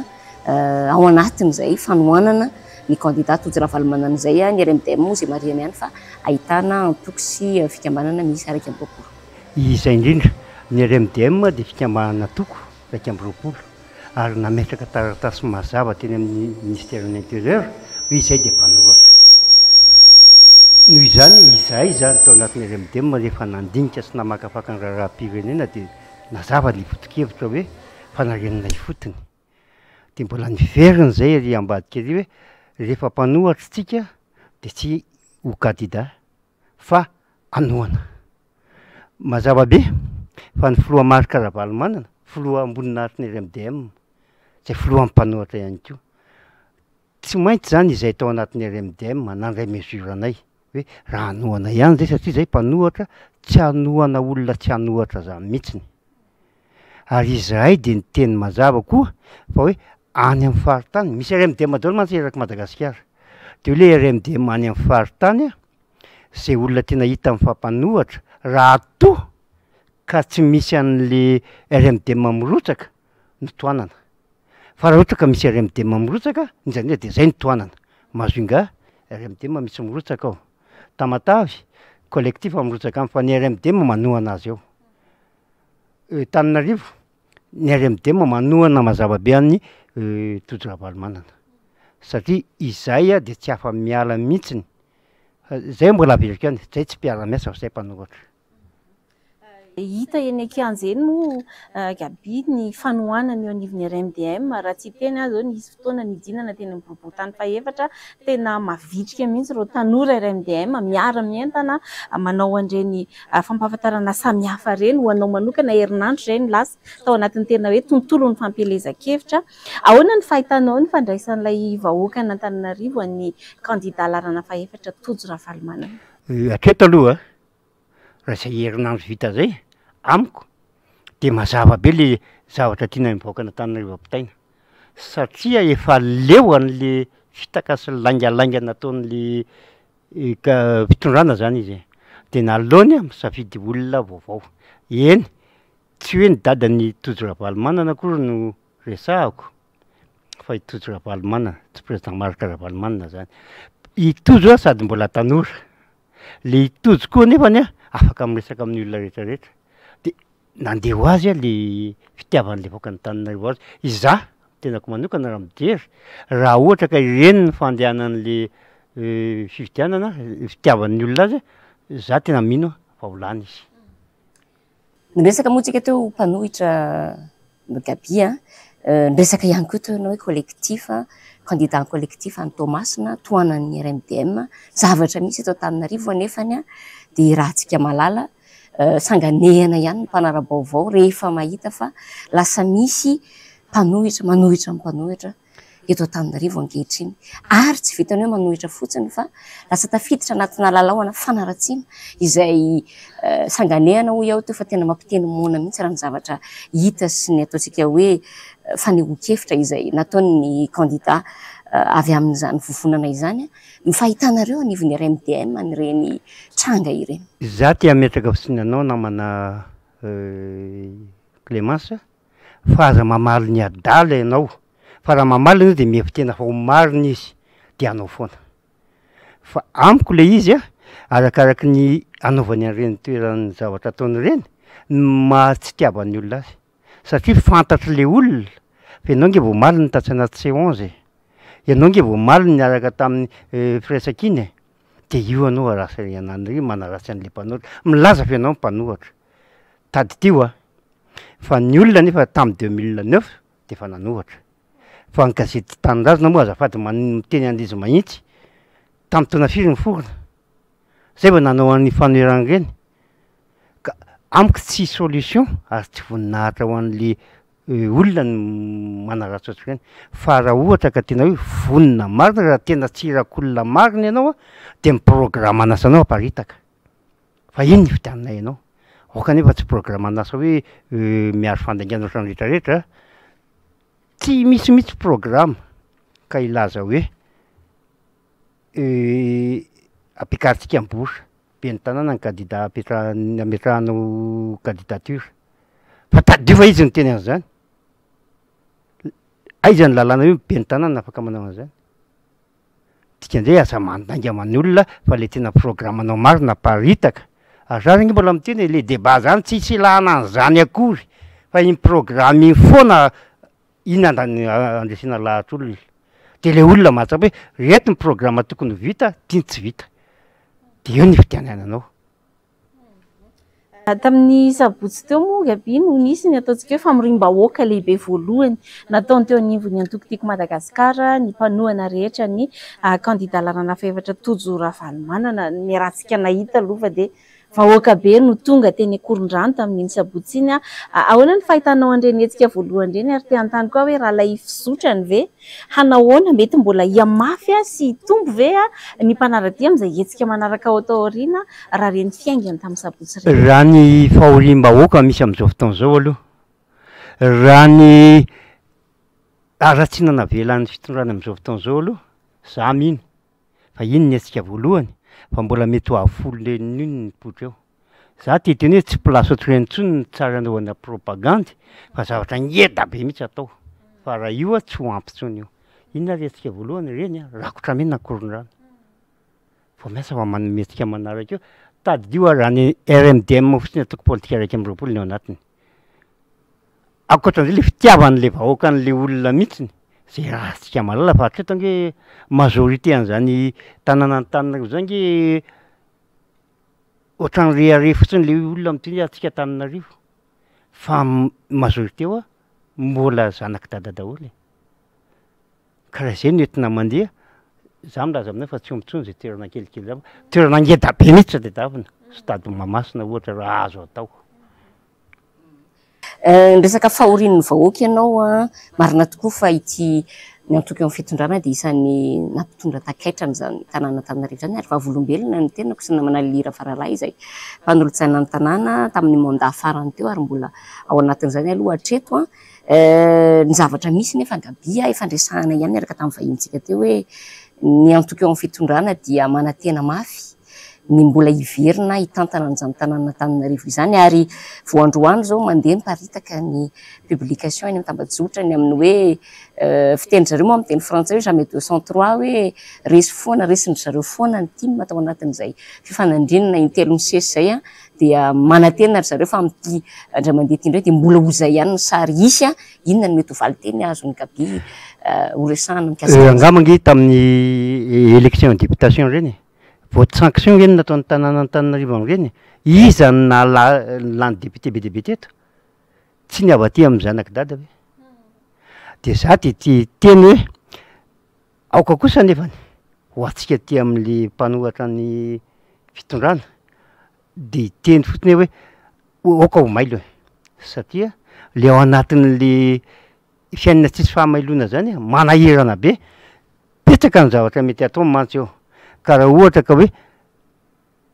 ao anatin'izay fanohanana ny candidat Tojo Ravalomanana zay ny RMDM moa zay mariana ihany fa ahitana antoky sy fikambanana misy araiky amby roapolo izay indrindra ny RMDM de fikambanana toko raiky amby roapolo ary nametraka taratasy mazava teny amin'ny ministèren'ny intérieur hoe izay de mpanohatra noho izany izahay zany tao anatin'ny RMDM rehefa nandinika sy namakafaka ny raharam-pirenena de nazava ny foto-kevitra hoe fanarenana ifotony de mbola niveriny zay ry ambadika ery hoe rehefa mpanohatra tsika de tsy ho candidat fa anohana mazava be fa ny filoha marika Ravalomanana filoha amboninahitry ny RMDM zay filoha mpanohatra ihany koa tsy maintsy zany izay tao anatin'ny RMDM nandray mesure anay hoe raha anohana ihany zay satria zay mpanohatra tsy anohana olona tsy anohatra zany mihitsiny ary izahay de ny teny mazava koa fa hoe any amin'ny faritany misy RMDM daholo mantsy eraky Madagasikara de hoe le RMDM any amin'ny faritany zay olona tena hita amin'ny fampanohatra raha to ka tsy misy an'le RMDM mirotsaka no toanana fa raha ohatra ka misy RMDM mirotsaka izany hoe de zay ny toanana mahazoinga RMDM misy mirotsaka ao Tamatavy collectif mirotsaka amin'ny fa ny RMDM manohana azy ao Tananarivo ny RMDM manohana mazava be an'ny Tojo Ravalomanana satria izay de tsy afa miala mihitsiny zay mbola averika any zay tsy mpiara-miasa fa zay mpanohatra hita eny ankianjeny moa Gaby ny fanohanana eo anivon'ny RMDM raha tsy teny azy zao nisy fotoana nidinana teny amin'ny boriboritany faefatra tena mavitrika mihitsy reo tanora RMDM miara-mientana manao an'ireny fampahafantarana samihafa reny ho anao manokana herinandro reny lasa tao anatin'ny tena hoe tontolo ny fampelezan-kevitra ahoana ny fahitanao ny fandraisan'ilay vahoaka an'Antananarivo ny candidat larana faefatra Tojo Ravalomanana hatreto aloha raha zay herinandro vita zay amiko de mazava be le zavatra tiana mivoaka an'Antananarivo ampitaina satria efa leo an'le fitakasy laingalainga nataon'le fitondrana zany izy de nalaony misafidy olona vaovao eny tsy hoe ny dadan'ny Tojo Ravalomanana akory no resahako fa i Tojo Ravalomanana tsy président marika Ravalomanana zany i Tojo sady mbola tanora le Tojo koa nefany afaka miresaka amin'ny olona rehetrarehetra de nandeha ho azy le fitiavan'le voaka ny Antananarivo azy iza tenako manokana raha mijery raha ohatra ka ireny ny fandehanan'le fividianana fitiavan'ny olona azy za tena mino fa ho lany izy niresaka moa tsika teo mpanohitra gabi a nresaka ihany koa toanao hoe collectif candidat collectif any Tomasina toanan'ny RMDM zavatra misy eto Antananarivo anefany a de rahantsika malala sanganehana ihany ny mpanara-baovao rehefa mahita fa lasa misy mpanohitra manohitra ny mpanohitra eto Antananarivo ankehitriny ary tsy vitany hoe manohitra fotsiny fa lasa tafiditra anatina lalaona fanaratsiana izay sanganehana ho iaho teo fa tena mampiteny mona mihitsy raha ny zavatra hita sy ny ataontsika hoe fanehoan-kevitra izay nataon'ny candidat avy amin'izany vovonana izany ny fahitanareo anivon'ny RMDM an'ireny tranga ireny. Za tia metraka fotsiny anao namana Clémence fa aza mamaly ny adala ianao fa raha mamaly ianao de mihevitena fa ho marina izy de anao foana fa amiko le izy arakaraky ny anaovany an'ireny toeran'ny zavatra ataony ireny mahatsitiavan'ny olona azy satria fantatry le olona fa ianao nge vao maly ny tatsy anaty C11 ianao nge vao maly ny araka tamin'ny firaisan-kiny de io anao arasa ianan'ireny manaratsy an'le mpanohitra milaza fa ianao mpanohatra tady teo fa ny olona nefa tamin'ny 2009 de fa nanohatra fa ny gazety tanindrazona moa azafady miteny an'izy mahitsy tamin'ny taona firy ny forona zay vao nanao an'ny fanoheran'ireny ka amiko tsy solution ary tsy voninahitra ho an'le olona ny manaratsy ohatry ireny fa raha ohatra ka tena hoe vonina marina raha tena tsirak'olona marina ianao de miprograma anasa anao aparitaka fa iny ny fitanina ianao kanefa tsy programa anasa hoe miaro fandanganao trano rehetrarehetra tsy misy mihitsy programa ka ilaza hoe ampiakarintsika ambosa be ny tanàna ny candidat ametrahanao candidature fa tadio fa izy ny teny an'izany aiza ny lalàna hoe be ny tanàna afaka manao an'izany dikan'izay aza mandangamany olona fa le tena programanao marina aparitaka raha regny mbola miteny le débat zany tsisy ilana an'izany akory fa iny programme iny foana iny andresina lahatra olona de le olona mahatsapa hoe reto ny programme tokony vita tiany tsy vita de eo ny fitianananao. Tamin'ny sabotsy teo moa gaby no nisy ny ataontsika hoe famirim-bahoaka lehibe voalohany nataony teo anivon'ny antokotiko Madagasikara ny mpanohana rehetra ny candidat larana faefatra Tojo Ravalomanana ny rahantsika nahita aloha fa de vahoaka be no tonga teny Akorondrano tamin'iny sabotsy iny ahoana ny fahitanao an'ireny hetsika voalohany ireny ary te hanontany koa hoe raha ilay fizotrany ve hanahoana mety mbola hiamafy sy tombo ve ny mpanaradia amin'izay hetsika manaraka ao atao aoriana raha reny fiaingany tamin'ny sabotsy ireny. Raha ny fahoriam-bahoaka misy amin'izao fotoana izao aloha raha ny aratsiana navelan'ny fitondrana amin'izao fotoana izao aloha za mino fa iny ny hetsika voalohany fa mbola mety ho avolo leniny ny potra eo za te teny hoe tsy plasy ohatr'ireny intsony ny tsara anaovana propagandy fa zavatra ngeda be mihitsy atao fa raha io tsy ho ampintsony io inona resika voalohany ireny rakotra mena Akorondrano fa miasa fa manometsika manaraka eo tady io raha ny RMDM fotsiny ataoko politika raiky amby roapolo ny ao anatiny akoatran'izay le fitiavan'le vahoaka an'le olona mihitsiny zay raha tsika malala fa hatreto nge majorité an'izany tanàna Antananarivo zany nge ohatrany rehare fotsiny le olona miteny atsika Antananarivo fa majorité eo mbola zanaky dada daholo karaha zay no entina mandeha za milaza aminay fa tsy ombintsony zay toerana kelikely zava toerana ngeda be mihitsy de davina stade Mahamasina ohatra raha azo atao. Resaka fahorian'ny vahoaka ianao marina tokoa fa ity ny antoky amin'ny fitondrana dia isan'ny nampitondra takaitrany zany tanàna Antananarivo zany ary vavolombelona ny tenako sy namana lira faralahy izay mpanolotsaina ny tanàna tamin'ny mandat farany teo ary mbola ao anatin'izany aloha hatreto ny zavatra misy nefa gabia efa andresahana ihany miaraka tamin'ny vahintsika teo hoe ny antoky eo amin'ny fitondrana dia manantena mafy ny mbola hiverina hitantana an'izany tanàna Antananarivo izany ary voandroany zao mandeha miparitaka ny publication eny mitambajotra ny amin'ny hoe fiteny zareo moa amin'ny teny frantsay hoe jamais 203 hoe resy foana resiny zareo foana ny team atao anatin'izay fifanandrinana intelo misesy zay dia manantena ry zareo fa amin'ity andra mandeha ty indray dia mbola hozay ihany ny sary isy inona ny mety ho valiteny azony gaby ho resahana mikasika angamangy tamin'ny élection députation reny vote sanction reny nataon'ny tanàna Antananarivo reny iza na lany député be teto tsy ny avaty amin'ny zanaka dada hoe de za de ty teny hoe aoka kosa nefany ho atsika ty amin'le mpanohatra ny fitondrana de teny fotsiny hoe aoka ho mailo satria le ao anatin'le fiainana tsisy fahamailona zany manahirana be petsaka ny zavatra mety atao mantsy eo ka raha ohatra ka hoe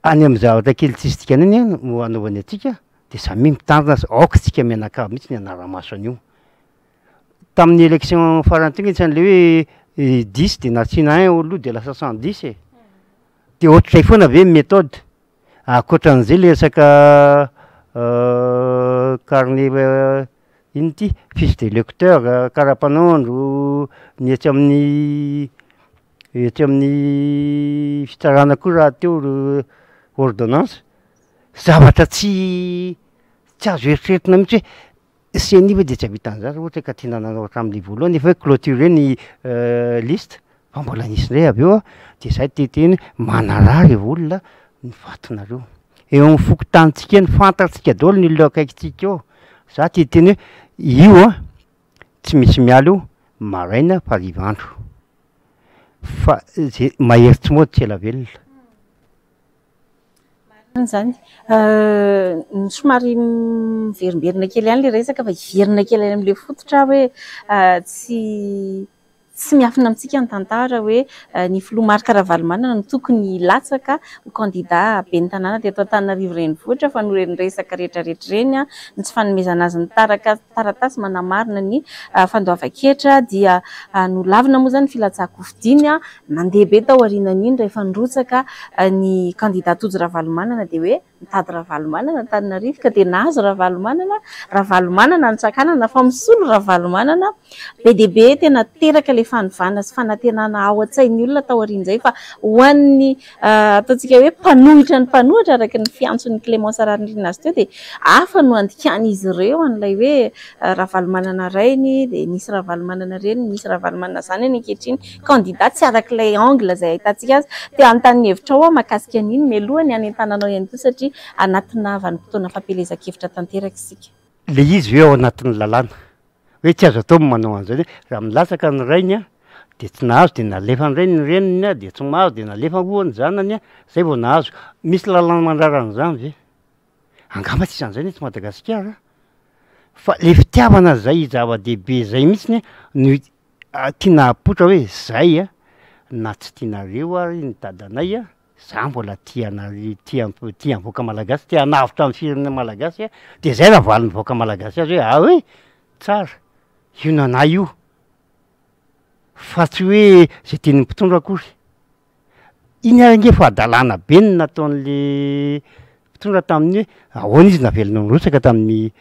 any amin'ny zavatra kely tsisy dikany iny no anaovany atsika de samy mitandrina aoka tsika mianakavy mihitsy ny anara-maso an'io tamin'ny élection farany teny isan'le hoe 10 de nasiana 1 aloha de lasa 110 de ohatray foana ve méthode akoatran'izay le resaka carnet iny ty fiche de lecteur karapanondro ny etsy amin'ny fitsarana koa raha teo ordonnance zavatra tsy azo eritreretina mihitsy hoe seniva de tsy avitan'zany ohatra ka tiana nanao hatramin'le voalohany efa hoe clôture ny liste fa mbola nisy indray avy eo de zay teteny manarary olona ny vatonareo eo amin'ny fokotanitsika ny fantatsika daholo ny lo akaikitsika eo za teteny hoe io tsy misy miala io maraina farivandro fa zay maheritsy moa tsy ela velona zany somary miverimberina kely ihany le resaka fa iverina kely any am'le fototra hoe tsy miafina amintsika ny tantara hoe ny filoha Marc Ravalomanana no tokony latsaka ho candidat ben'ny tanàna teto Antananarivo renivohitra fa no reny resaka rehetrarehetra reny ny tsy fanomezana azy ny taratasy manamarina ny fandoavan-ketra dia no lavina moa zany filatsako fidiny nandeha be tao aorianan'iny rehefa nirotsaka ny candidat Tojo Ravalomanana de hoe mitady Ravalomanana Antananarivo ka de nahazo Ravalomanana nitsakanana fa misolo Ravalomanana be de be tena teraka le fanovana sy fanantenana ao an-tsain'ny olona tao aorian'izay fa ho an'ny ataontsika hoe mpanohitra ny mpanohitra araka ny fiantson'ny Clémence Rarinirina azy teo de hafa no andikan'izy ireo an'ilay hoe Ravalomanana rainy de nisy Ravalomanana reny nisy Ravalomanana zany any ankehitriny candidat tsy arak'ilay angle zay ahitantsika azy te anontany hevitra ao mahakasika an'iny mialohany any an-tananao ihany koa satria anatina vanim-potoana fampelezan-kevitra tanteraka isika le izy hoe ao anatin'ny lalàna hoe tsy azo atao manao an'izany raha milatsaka ny rainy de tsy nahazo de nalefa ny rainy ny reniny de tsy mahazo de nalefa roa ny zanany zay vao nahazo misy lalàna mandraran'izany ve angamba tsy isan'izany tsy Madagasikara fa le fitiavana zay zava-dehibe zay mihitsy no tiana apotra hoe zay na tsy tianareo ary ny dadanay za mbola tia voaka malagasy tia hanavitra amin'ny firenena malagasy de zay raha valiny voaka malagasy azy hoe tsara io nanahy io fa tsy hoe zay tiany mpitondra akory iny ange fa adalàna be ny nataon'le mpitondra tamin'ny hoe ahoana izy navelona nirotsaka tamin'ny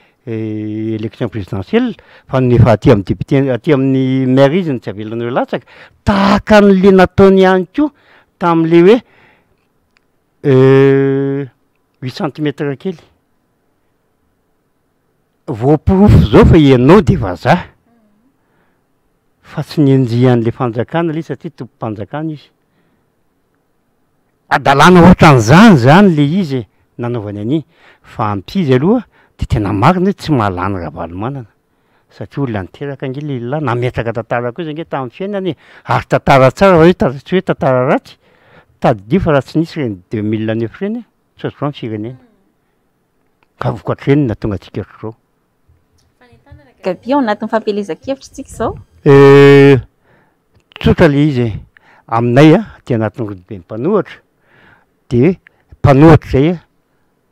élection présidentielle fa nefa aty amin'ny député aty amin'ny maire izy ny tsy avelona ireo latsaka tahaka n'le nataony ihany koa tamin'le hoe 8 centimètre kely voapirofo zao fa ianao de vazaha fa tsy nienjihan'le fanjakana le satria tompo-panjakana izy adalàna ohatran'izany zany le izy nanaovany an'iny fa ampizy aloha de tena marina hoe tsy mahalany Ravalomanana satria olona niteraka ange lehilahy nametraka tantara koa izy ange tamin'ny fiainany ary tantara tsara fa hoe tsy hoe tantara ratsy tadidio fa raha tsy nisy reny 2009 reny tsy azo ny firenena ka vokatrenina tonga atsika otr'izao gabi ao anatin'ny fampelezan-kevitra tsika zao tsotra le izy aminay ty anatin'ny rodobe ny mpanohatra de mpanohatra zay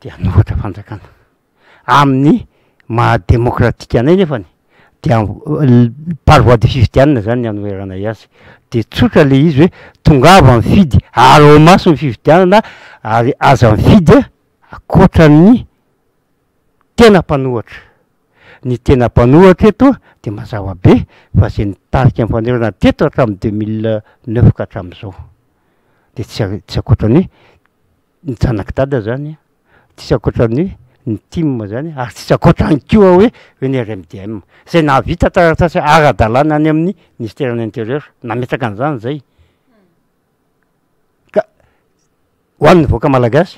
de anohatra fanjakana amin'ny mahadémocratika anay nefany de par voie de fividianana zany ny anoheranay azy de tsotra le izy hoe tongava mifidy ary ao maso ny fividianana ary aza mifidy akoatran'ny tena mpanohatra ny tena mpanohatra eto de mazava be fa zay nitarika amin'ny fanerana teto hatramin'ny 2009 ka hatramin'izao de tsy akoatran'ny ny janaky dada zany tsisy akoatran'ny ny tim zany ary tsisy akoatran'ny koa hoe ny RMDM zay nahavita taratasy ara-dalàna any amin'ny ministère de l'intérieur nametraka an'izany zay ka ho an'ny voaka malagasy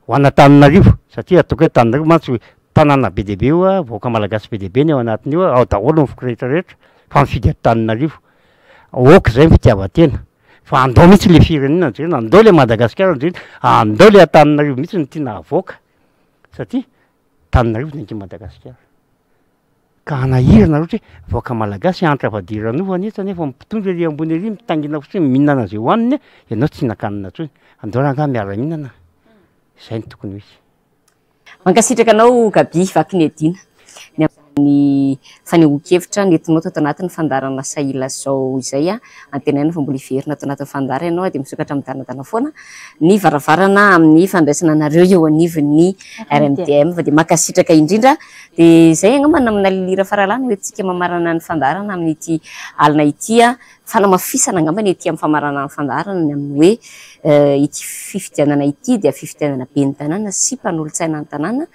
ho an'Antananarivo satria ataoko hoe Antananarivo mantsy tanàna be deaibe io a voaka malagasy be deaibe ny ao anatiny io ao daholo ny foko rehetrarehetra fa mifidy Antananarivo oka zay ny fitiavatena fa andao mihitsy le firenena jerena andao le Madagasikara jerena andao le Antananarivo mihitsy ny tiana avoaka satria Antananarivo ny anky Madagasikara ka anahirana loatra hoe voaka malagasy antra vadiranova nefa nefa mipitondra ery ambony ery mitangina fotsiny mihinana zay hoaniny ianao tsy hinan-kanina tsony andao raha miara mihinana izay ny tokony misy. Mankasitraka anao Gaby vaky ny adina ny amin'ny fanehoan-kevitra nentinao tao anatin'ny fandarana Sahila zao izay antenaina fa mbola hiverina tao anatin'ny fandara ianao dia misokatra midanadana foana ny varavarana amin'ny fandraisana anareo eo anivon'ny RMDM fa dia mankasitraka indrindra dia izay angambany amina lilira faralany hoentsika mamarana ny fandarana amin'ity alina ity fanamafisana angambany ety amin'ny famarana ny fandarana ny amin'ny hoe ity fifidianana ity dia fifidianana be ny tanàna sy mpanolontsaina ny tanàna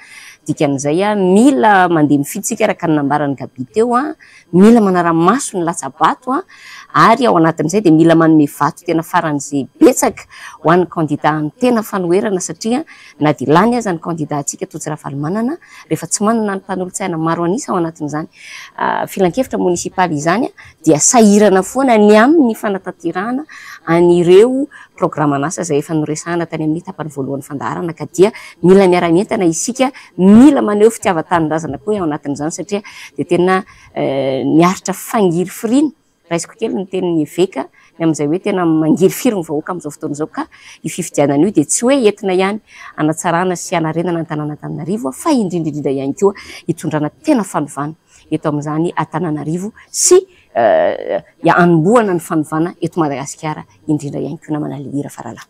dikan'izay mila mandeha mifitsika araka ny nambarany Gaby teo mila manara-maso ny latsabato ary ao anatin'izay dia mila manome vato tena faran'izay betsaka ho an'ny kandida ny tena fanoherana satria na dia lany aza ny kandida antsika Tojo Ravalomanana rehefa tsy manana ny mpanolontsaina maro anisa ao anatin'izany filan-kevitra munisipaly izany dia sahirana foana ny amin'ny fanatanterahana an'ireo programan'asa izay efa noresahana tany amin'ny tapany voalohany fandarana ka dia mila miara-mientana isika mila maneho fitiavan-tanindrazana koa ao anatin'izany satria dia tena miaritra fangiry firina raisiko kely ny tenin'ny Eveka ny amin'izay hoe tena mangiry firy ny vahoaka amin'izao fotoana izao ka io fifidianana io dia tsy hoe entina ihany anatsarana sy anarenana ny tanàna Antananarivo fa indrindrindrindra ihany koa hitondrana tena fanovana eto amin'izany Antananarivo sy hanombohana ny fanovana eto Madagasikara indrindra ihany koa namana lilira faralahy.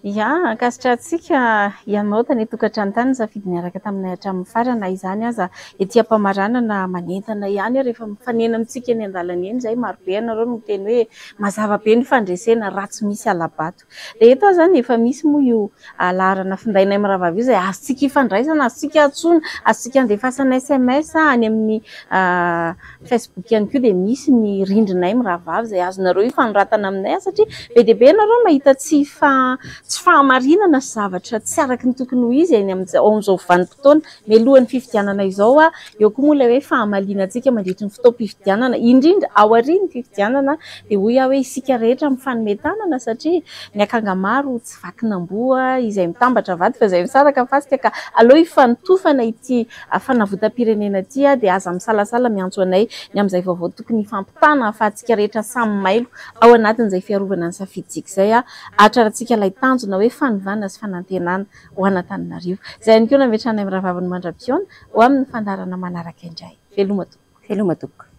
Ya, ankasitra antsika ianao tany tokatrano tany safidy niaraka taminay hatramin'ny farana izany aza ety am-pamaranana manentana ihany rehefa mifanena amintsika eny an-dalana eny izay marobe ianareo no teny hoe mazava be ny fandresena ratsy misy alabato. Dia eto zany efa misy moa io laharana findainay miravavy io izay azontsika ifandraisana, azontsika antsoina, azontsika andefasana SMS any amin'ny Facebook ihany koa dia misy ny rindrinay miravavy izay azonareo ifanoratana aminay satria be dia be ianareo mahita tsy fahamarinana sy zavatra tsy araka ny tokony ho izy eny amin'izao vanim-potoana mialohan'ny fifidianana izao eo koa moa ilay hoe fahamaliana antsika mandritra ny fotoam-pifidianana indrindra ao aorian'ny fifidianana dia hoy hoe isika rehetra mifanome tanana satria ny akanga maro tsy vakinam-boa izay mitambatra vady fa izay misaraka fasika ka aleo ifanotofana ity fanavotam-pirenena ity dia aza misalasala miantso anay ny amin'izay vaovao tokony hifampitana ahafahantsika rehetra samy mailo ao anatin'izay fiarovana ny safidytsika izay atrarantsika ilay tanjona hoe fanovana sy fanantenana ho an'Antananarivo. Izay ihany koa nametrahana amin'ny rahavaviny mandra-piona ho amin'ny fandarana manaraka indray. Veloma tompoko.